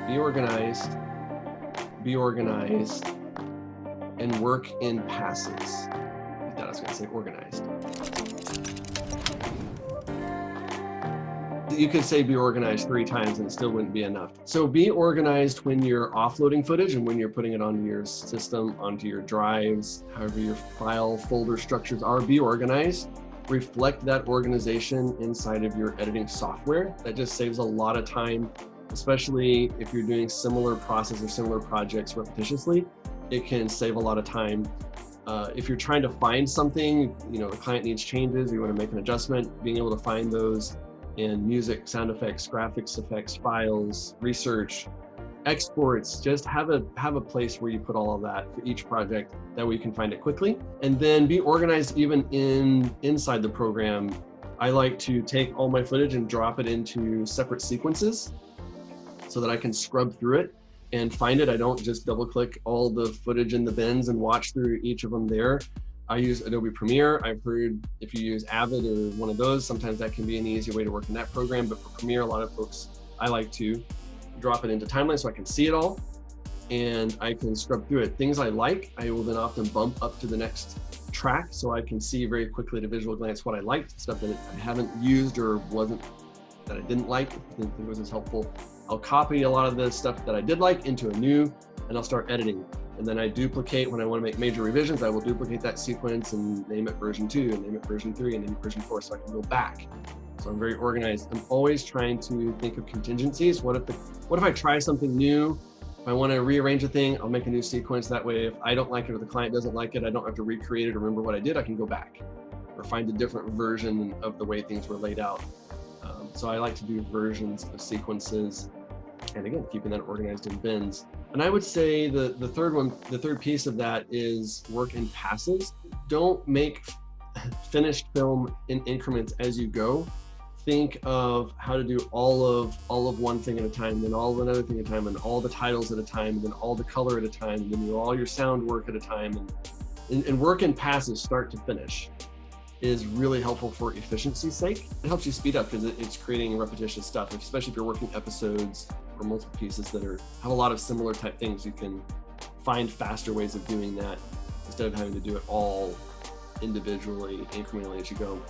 be organized, and work in passes. I thought I was going to say organized. You could say be organized 3 times and it still wouldn't be enough. So be organized when you're offloading footage and when you're putting it onto your system, onto your drives, however your file folder structures are, be organized. Reflect that organization inside of your editing software. That just saves a lot of time, especially if you're doing similar process or similar projects repetitiously. It can save a lot of time. If you're trying to find something, the client needs changes, you want to make an adjustment, being able to find those in music, sound effects, graphics effects, files, research, exports, just have a place where you put all of that for each project. That way you can find it quickly. And then be organized even inside the program. I like to take all my footage and drop it into separate sequences so that I can scrub through it and find it. I don't just double click all the footage in the bins and watch through each of them there. I use Adobe Premiere. I've heard if you use Avid or one of those, sometimes that can be an easy way to work in that program. But for Premiere, a lot of folks, I like to drop it into Timeline so I can see it all and I can scrub through it. Things I like, I will then often bump up to the next track so I can see very quickly at a visual glance what I liked, stuff that I haven't used or that I didn't like, didn't think was as helpful. I'll copy a lot of the stuff that I did like into a new, and I'll start editing. And then I duplicate when I want to make major revisions. I will duplicate that sequence and name it version 2, and name it version 3, and name it version 4, so I can go back. So I'm very organized. I'm always trying to think of contingencies. What if I try something new? If I want to rearrange a thing, I'll make a new sequence. That way, if I don't like it or the client doesn't like it, I don't have to recreate it or remember what I did. I can go back or find a different version of the way things were laid out. So I like to do versions of sequences. And again, keeping that organized in bins. And I would say the third piece of that is work in passes. Don't make finished film in increments as you go. Think of how to do all of one thing at a time, then all of another thing at a time, and all the titles at a time, and then all the color at a time, and then do all your sound work at a time. And work in passes, start to finish, is really helpful for efficiency's sake. It helps you speed up because it's creating repetitious stuff, especially if you're working episodes or multiple pieces that have a lot of similar type things. You can find faster ways of doing that instead of having to do it all individually, incrementally as you go.